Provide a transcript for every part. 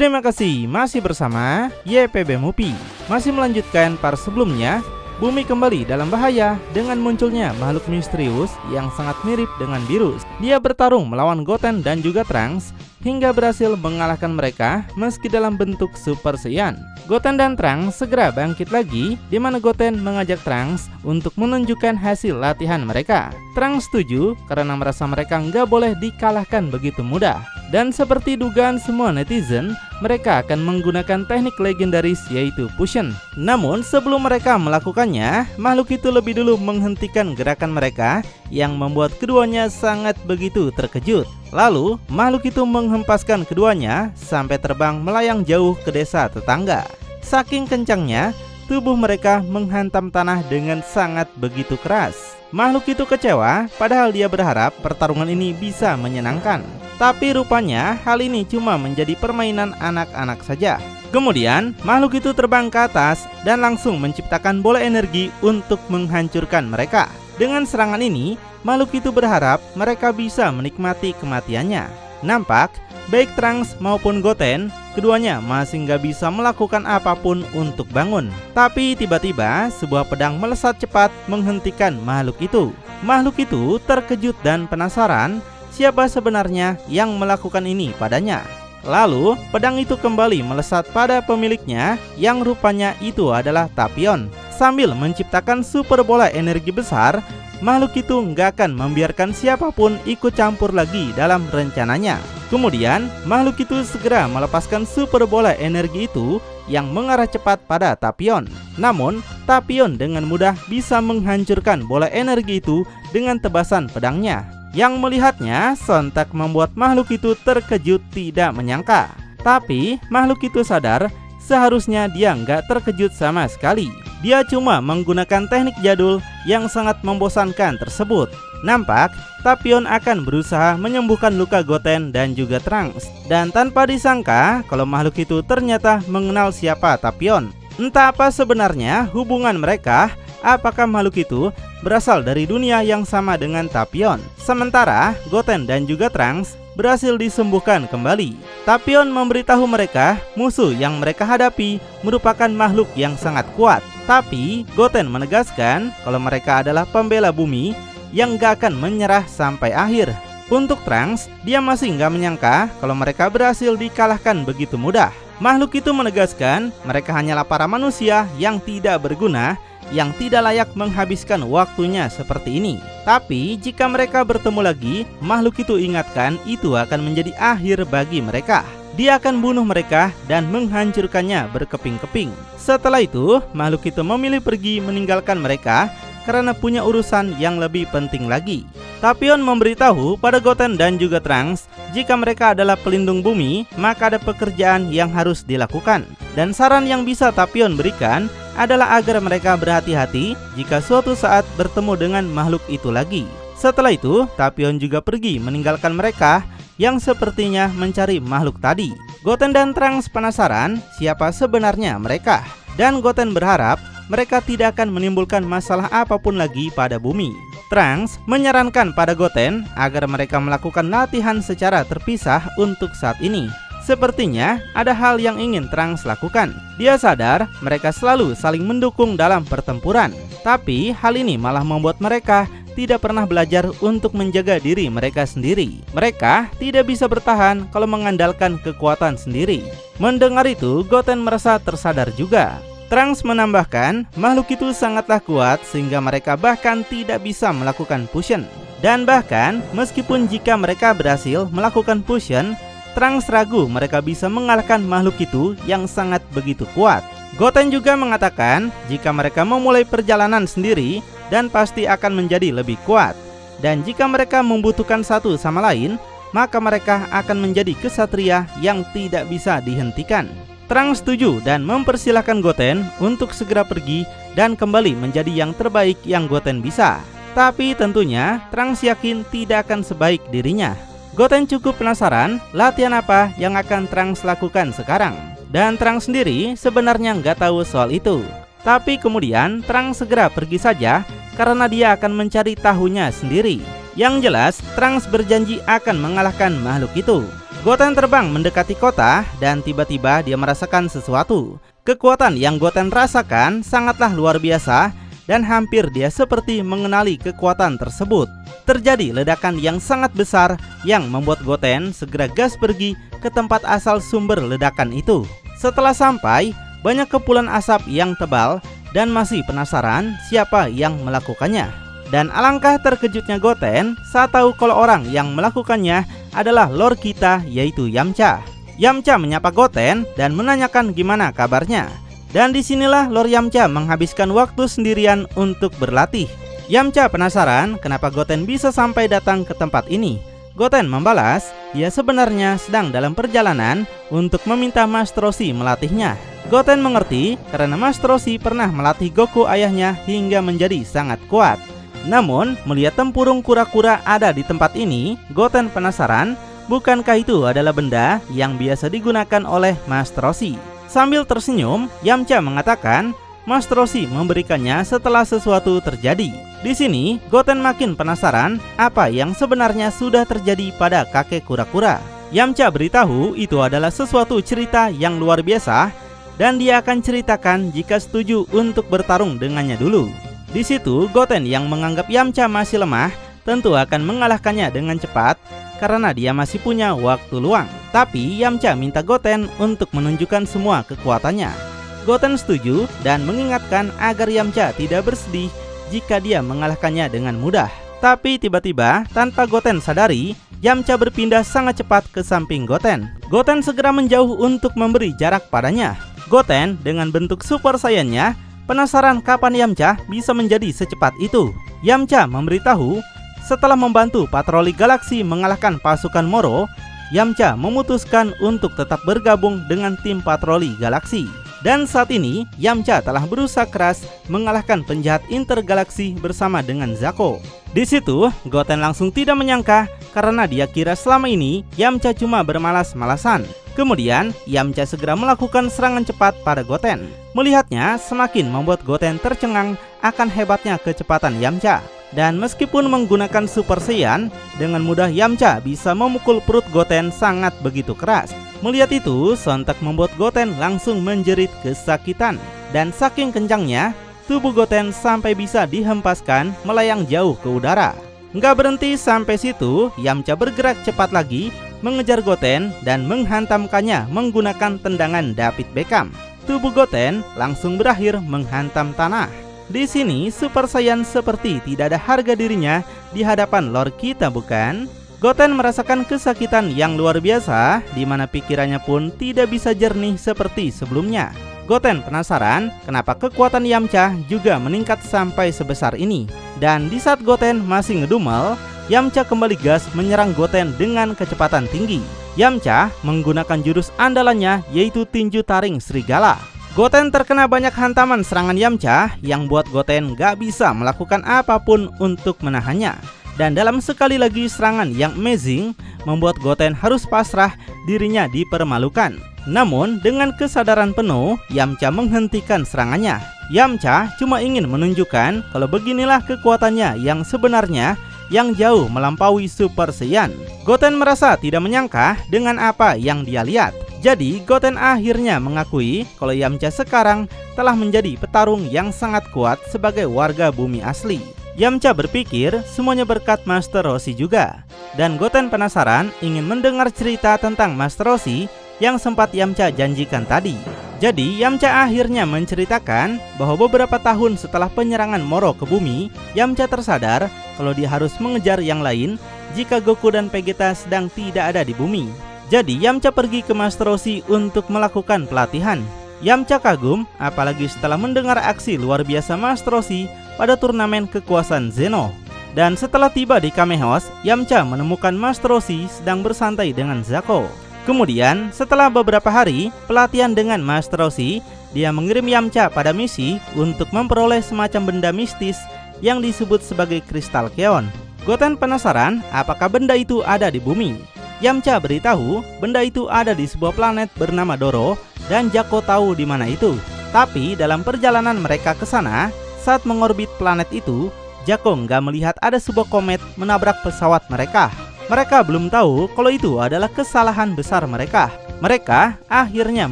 Terima kasih masih bersama YPB Movie. Masih melanjutkan part sebelumnya, bumi kembali dalam bahaya dengan munculnya makhluk misterius yang sangat mirip dengan virus. Dia bertarung melawan Goten dan juga Trunks hingga berhasil mengalahkan mereka meski dalam bentuk Super Saiyan. Goten dan Trunks segera bangkit lagi, di mana Goten mengajak Trunks untuk menunjukkan hasil latihan mereka. Trunks setuju karena merasa mereka nggak boleh dikalahkan begitu mudah. Dan seperti dugaan semua netizen, mereka akan menggunakan teknik legendaris yaitu Fusion. Namun sebelum mereka melakukannya, makhluk itu lebih dulu menghentikan gerakan mereka yang membuat keduanya sangat begitu terkejut. Lalu makhluk itu menghempaskan keduanya sampai terbang melayang jauh ke desa tetangga. Saking kencangnya, tubuh mereka menghantam tanah dengan sangat begitu keras. Makhluk itu kecewa, padahal dia berharap pertarungan ini bisa menyenangkan. Tapi rupanya hal ini cuma menjadi permainan anak-anak saja. Kemudian makhluk itu terbang ke atas dan langsung menciptakan bola energi untuk menghancurkan mereka. Dengan serangan ini, makhluk itu berharap mereka bisa menikmati kematiannya. Nampak, baik Trunks maupun Goten, keduanya masih nggak bisa melakukan apapun untuk bangun. Tapi tiba-tiba sebuah pedang melesat cepat menghentikan makhluk itu. Makhluk itu terkejut dan penasaran siapa sebenarnya yang melakukan ini padanya. Lalu pedang itu kembali melesat pada pemiliknya yang rupanya itu adalah Tapion. Sambil menciptakan super bola energi besar, makhluk itu nggak akan membiarkan siapapun ikut campur lagi dalam rencananya. Kemudian makhluk itu segera melepaskan super bola energi itu yang mengarah cepat pada Tapion. Namun Tapion dengan mudah bisa menghancurkan bola energi itu dengan tebasan pedangnya. Yang melihatnya sontak membuat makhluk itu terkejut tidak menyangka. Tapi makhluk itu sadar seharusnya dia nggak terkejut sama sekali. Dia cuma menggunakan teknik jadul yang sangat membosankan tersebut. Nampak Tapion akan berusaha menyembuhkan luka Goten dan juga Trunks. Dan tanpa disangka kalau makhluk itu ternyata mengenal siapa Tapion. Entah apa sebenarnya hubungan mereka. Apakah makhluk itu berasal dari dunia yang sama dengan Tapion? Sementara Goten dan juga Trunks berhasil disembuhkan kembali. Tapion memberitahu mereka musuh yang mereka hadapi merupakan makhluk yang sangat kuat. Tapi Goten menegaskan kalau mereka adalah pembela bumi yang gak akan menyerah sampai akhir. Untuk Trunks, dia masih gak menyangka kalau mereka berhasil dikalahkan begitu mudah. Makhluk itu menegaskan mereka hanyalah para manusia yang tidak berguna, yang tidak layak menghabiskan waktunya seperti ini. Tapi jika mereka bertemu lagi, makhluk itu ingatkan itu akan menjadi akhir bagi mereka. Dia akan bunuh mereka dan menghancurkannya berkeping-keping. Setelah itu, makhluk itu memilih pergi meninggalkan mereka karena punya urusan yang lebih penting lagi. Tapion memberitahu pada Goten dan juga Trunks jika mereka adalah pelindung bumi, maka ada pekerjaan yang harus dilakukan. Dan saran yang bisa Tapion berikan adalah agar mereka berhati-hati jika suatu saat bertemu dengan makhluk itu lagi. Setelah itu, Tapion juga pergi meninggalkan mereka yang sepertinya mencari makhluk tadi. Goten dan Trunks penasaran siapa sebenarnya mereka. Dan Goten berharap mereka tidak akan menimbulkan masalah apapun lagi pada bumi. Trunks menyarankan pada Goten agar mereka melakukan latihan secara terpisah untuk saat ini. Sepertinya ada hal yang ingin Trunks lakukan. Dia sadar mereka selalu saling mendukung dalam pertempuran. Tapi hal ini malah membuat mereka tidak pernah belajar untuk menjaga diri mereka sendiri. Mereka tidak bisa bertahan kalau mengandalkan kekuatan sendiri. Mendengar itu, Goten merasa tersadar juga. Trunks menambahkan, makhluk itu sangatlah kuat sehingga mereka bahkan tidak bisa melakukan fusion. Dan bahkan meskipun jika mereka berhasil melakukan fusion, Trunks ragu mereka bisa mengalahkan makhluk itu yang sangat begitu kuat. Goten juga mengatakan jika mereka memulai perjalanan sendiri dan pasti akan menjadi lebih kuat. Dan jika mereka membutuhkan satu sama lain, maka mereka akan menjadi kesatria yang tidak bisa dihentikan. Trunks setuju dan mempersilahkan Goten untuk segera pergi dan kembali menjadi yang terbaik yang Goten bisa. Tapi tentunya Trunks yakin tidak akan sebaik dirinya. Goten cukup penasaran latihan apa yang akan Trunks lakukan sekarang. Dan Trunks sendiri sebenarnya nggak tahu soal itu. Tapi kemudian Trunks segera pergi saja karena dia akan mencari tahunya sendiri. Yang jelas Trunks berjanji akan mengalahkan makhluk itu. Goten terbang mendekati kota dan tiba-tiba dia merasakan sesuatu. Kekuatan yang Goten rasakan sangatlah luar biasa dan hampir dia seperti mengenali kekuatan tersebut. Terjadi ledakan yang sangat besar yang membuat Goten segera gas pergi ke tempat asal sumber ledakan itu. Setelah sampai, banyak kepulan asap yang tebal dan masih penasaran siapa yang melakukannya. Dan alangkah terkejutnya Goten saat tahu kalau orang yang melakukannya adalah lord kita, yaitu Yamcha. Yamcha menyapa Goten dan menanyakan gimana kabarnya. Dan disinilah Lord Yamcha menghabiskan waktu sendirian untuk berlatih. Yamcha penasaran kenapa Goten bisa sampai datang ke tempat ini. Goten membalas, dia sebenarnya sedang dalam perjalanan untuk meminta Master Roshi melatihnya. Goten mengerti karena Master Roshi pernah melatih Goku ayahnya hingga menjadi sangat kuat. Namun, melihat tempurung kura-kura ada di tempat ini, Goten penasaran, bukankah itu adalah benda yang biasa digunakan oleh Master Roshi? Sambil tersenyum, Yamcha mengatakan, Master Roshi memberikannya setelah sesuatu terjadi. Di sini, Goten makin penasaran apa yang sebenarnya sudah terjadi pada kakek kura-kura. Yamcha beritahu itu adalah sesuatu cerita yang luar biasa dan dia akan ceritakan jika setuju untuk bertarung dengannya dulu. Di situ, Goten yang menganggap Yamcha masih lemah tentu akan mengalahkannya dengan cepat karena dia masih punya waktu luang. Tapi Yamcha minta Goten untuk menunjukkan semua kekuatannya. Goten setuju dan mengingatkan agar Yamcha tidak bersedih jika dia mengalahkannya dengan mudah. Tapi tiba-tiba, tanpa Goten sadari, Yamcha berpindah sangat cepat ke samping Goten. Goten segera menjauh untuk memberi jarak padanya. Goten dengan bentuk Super Saiyan-nya penasaran kapan Yamcha bisa menjadi secepat itu. Yamcha memberitahu, setelah membantu patroli galaksi mengalahkan pasukan Moro, Yamcha memutuskan untuk tetap bergabung dengan tim patroli galaksi. Dan saat ini, Yamcha telah berusaha keras mengalahkan penjahat intergalaksi bersama dengan Zako. Di situ, Goten langsung tidak menyangka karena dia kira selama ini Yamcha cuma bermalas-malasan. Kemudian, Yamcha segera melakukan serangan cepat pada Goten. Melihatnya semakin membuat Goten tercengang akan hebatnya kecepatan Yamcha. Dan meskipun menggunakan Super Saiyan, dengan mudah Yamcha bisa memukul perut Goten sangat begitu keras. Melihat itu, sontak membuat Goten langsung menjerit kesakitan. Dan saking kencangnya, tubuh Goten sampai bisa dihempaskan melayang jauh ke udara. Nggak berhenti sampai situ, Yamcha bergerak cepat lagi, mengejar Goten dan menghantamkannya menggunakan tendangan David Beckham. Tubuh Goten langsung berakhir menghantam tanah. Di sini Super Saiyan seperti tidak ada harga dirinya di hadapan Lord kita, bukan? Goten merasakan kesakitan yang luar biasa, di mana pikirannya pun tidak bisa jernih seperti sebelumnya. Goten penasaran kenapa kekuatan Yamcha juga meningkat sampai sebesar ini. Dan di saat Goten masih ngedumel, Yamcha kembali gas menyerang Goten dengan kecepatan tinggi. Yamcha menggunakan jurus andalannya yaitu tinju taring serigala. Goten terkena banyak hantaman serangan Yamcha yang buat Goten gak bisa melakukan apapun untuk menahannya. Dan dalam sekali lagi serangan yang amazing membuat Goten harus pasrah, dirinya dipermalukan. Namun dengan kesadaran penuh, Yamcha menghentikan serangannya. Yamcha cuma ingin menunjukkan kalau beginilah kekuatannya yang sebenarnya, yang jauh melampaui Super Saiyan. Goten merasa tidak menyangka dengan apa yang dia lihat. Jadi Goten akhirnya mengakui kalau Yamcha sekarang telah menjadi petarung yang sangat kuat sebagai warga bumi asli. Yamcha berpikir semuanya berkat Master Roshi juga. Dan Goten penasaran ingin mendengar cerita tentang Master Roshi yang sempat Yamcha janjikan tadi. Jadi Yamcha akhirnya menceritakan bahwa beberapa tahun setelah penyerangan Moro ke bumi, Yamcha tersadar kalau dia harus mengejar yang lain jika Goku dan Vegeta sedang tidak ada di bumi. Jadi Yamcha pergi ke Master Roshi untuk melakukan pelatihan. Yamcha kagum apalagi setelah mendengar aksi luar biasa Master Roshi pada turnamen kekuasaan Zeno. Dan setelah tiba di Kamehameha, Yamcha menemukan Master Roshi sedang bersantai dengan Zako. Kemudian setelah beberapa hari pelatihan dengan Master Roshi, dia mengirim Yamcha pada misi untuk memperoleh semacam benda mistis yang disebut sebagai Kristal Keon. Goten penasaran apakah benda itu ada di bumi. Yamcha beritahu benda itu ada di sebuah planet bernama Doro dan Zako tahu di mana itu. Tapi dalam perjalanan mereka ke sana, saat mengorbit planet itu, Zako nggak melihat ada sebuah komet menabrak pesawat mereka. Mereka belum tahu kalau itu adalah kesalahan besar mereka. Mereka akhirnya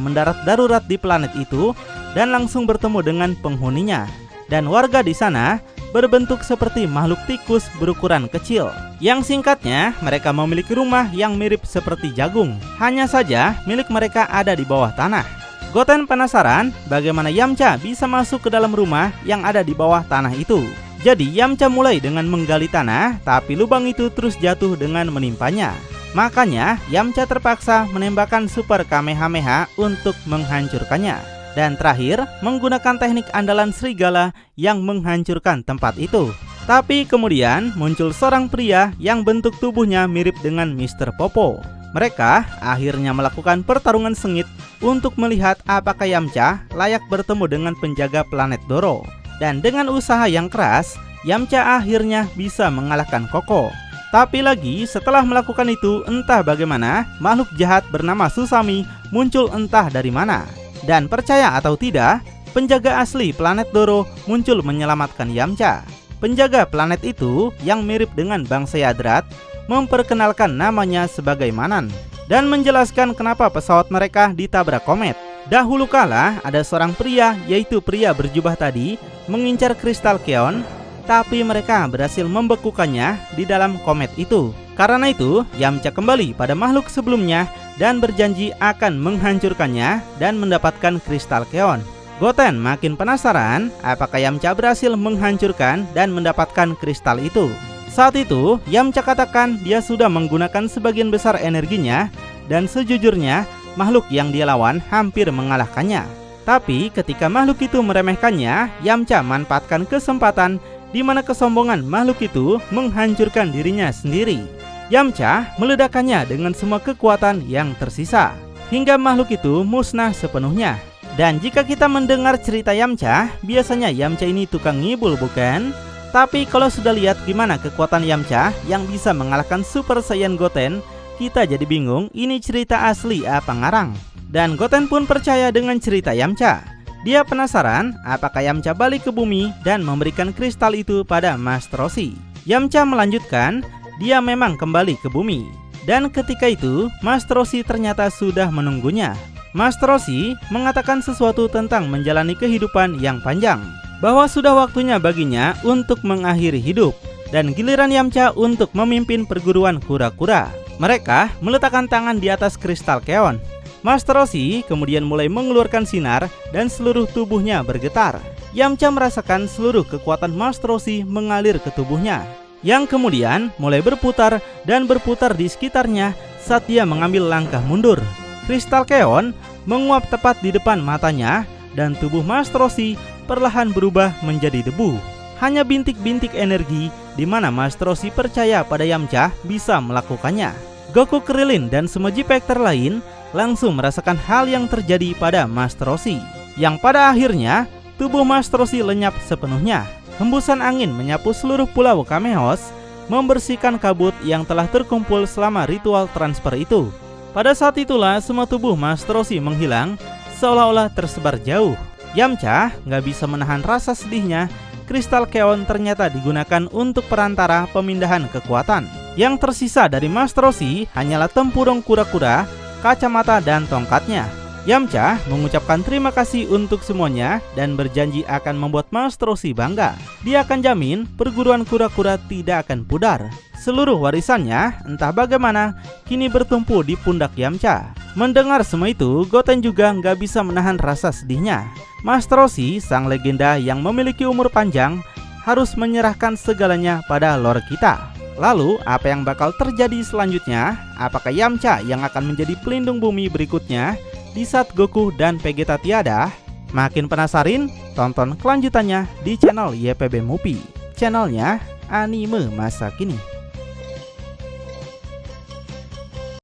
mendarat darurat di planet itu dan langsung bertemu dengan penghuninya. Dan warga di sana berbentuk seperti makhluk tikus berukuran kecil. Yang singkatnya, mereka memiliki rumah yang mirip seperti jagung. Hanya saja milik mereka ada di bawah tanah. Goten penasaran bagaimana Yamcha bisa masuk ke dalam rumah yang ada di bawah tanah itu. Jadi Yamcha mulai dengan menggali tanah, tapi lubang itu terus jatuh dengan menimpanya. Makanya Yamcha terpaksa menembakkan Super Kamehameha untuk menghancurkannya. Dan terakhir menggunakan teknik andalan serigala yang menghancurkan tempat itu. Tapi kemudian muncul seorang pria yang bentuk tubuhnya mirip dengan Mr. Popo. Mereka akhirnya melakukan pertarungan sengit untuk melihat apakah Yamcha layak bertemu dengan penjaga planet Doro. Dan dengan usaha yang keras, Yamcha akhirnya bisa mengalahkan Koko. Tapi lagi setelah melakukan itu, entah bagaimana makhluk jahat bernama Susami muncul entah dari mana. Dan percaya atau tidak, penjaga asli planet Doro muncul menyelamatkan Yamcha. Penjaga planet itu yang mirip dengan bangsa Yadrat memperkenalkan namanya sebagai Manan dan menjelaskan kenapa pesawat mereka ditabrak komet. Dahulu kala ada seorang pria, yaitu pria berjubah tadi, mengincar kristal keon, tapi mereka berhasil membekukannya di dalam komet itu. Karena itu, Yamcha kembali pada makhluk sebelumnya dan berjanji akan menghancurkannya dan mendapatkan kristal keon. Goten makin penasaran apakah Yamcha berhasil menghancurkan dan mendapatkan kristal itu. Saat itu, Yamcha katakan dia sudah menggunakan sebagian besar energinya dan sejujurnya makhluk yang dia lawan hampir mengalahkannya. Tapi ketika makhluk itu meremehkannya, Yamcha manfaatkan kesempatan di mana kesombongan makhluk itu menghancurkan dirinya sendiri. Yamcha meledakkannya dengan semua kekuatan yang tersisa hingga makhluk itu musnah sepenuhnya. Dan jika kita mendengar cerita Yamcha, biasanya Yamcha ini tukang ngibul, bukan? Tapi kalau sudah lihat gimana kekuatan Yamcha yang bisa mengalahkan Super Saiyan Goten, kita jadi bingung ini cerita asli apa ngarang. Dan Goten pun percaya dengan cerita Yamcha. Dia penasaran apakah Yamcha balik ke bumi dan memberikan kristal itu pada Master Roshi. Yamcha melanjutkan, dia memang kembali ke bumi. Dan ketika itu, Master Roshi ternyata sudah menunggunya. Master Roshi mengatakan sesuatu tentang menjalani kehidupan yang panjang, bahwa sudah waktunya baginya untuk mengakhiri hidup. Dan giliran Yamcha untuk memimpin perguruan kura-kura. Mereka meletakkan tangan di atas kristal keon. Master Roshi kemudian mulai mengeluarkan sinar dan seluruh tubuhnya bergetar. Yamcha merasakan seluruh kekuatan Master Roshi mengalir ke tubuhnya, yang kemudian mulai berputar dan berputar di sekitarnya saat dia mengambil langkah mundur. Kristal keon menguap tepat di depan matanya dan tubuh Master Roshi perlahan berubah menjadi debu. Hanya bintik-bintik energi di mana Master Roshi percaya pada Yamcha bisa melakukannya. Goku, Krillin, dan semua G-Factor lain langsung merasakan hal yang terjadi pada Master Roshi, yang pada akhirnya tubuh Master Roshi lenyap sepenuhnya. Hembusan angin menyapu seluruh pulau Kamehos, membersihkan kabut yang telah terkumpul selama ritual transfer itu. Pada saat itulah semua tubuh Master Roshi menghilang, seolah-olah tersebar jauh. Yamcha nggak bisa menahan rasa sedihnya. Kristal keon ternyata digunakan untuk perantara pemindahan kekuatan. Yang tersisa dari Master Roshi hanyalah tempurung kura-kura, kacamata, dan tongkatnya. Yamcha mengucapkan terima kasih untuk semuanya dan berjanji akan membuat Master Roshi bangga. Dia akan jamin perguruan kura-kura tidak akan pudar. Seluruh warisannya entah bagaimana kini bertumpu di pundak Yamcha. Mendengar semua itu, Goten juga nggak bisa menahan rasa sedihnya. Master Roshi, sang legenda yang memiliki umur panjang, harus menyerahkan segalanya pada Lord kita. Lalu, apa yang bakal terjadi selanjutnya? Apakah Yamcha yang akan menjadi pelindung bumi berikutnya di saat Goku dan Vegeta tiada? Makin penasaran? Tonton kelanjutannya di channel YPB Movie, channelnya anime masa kini.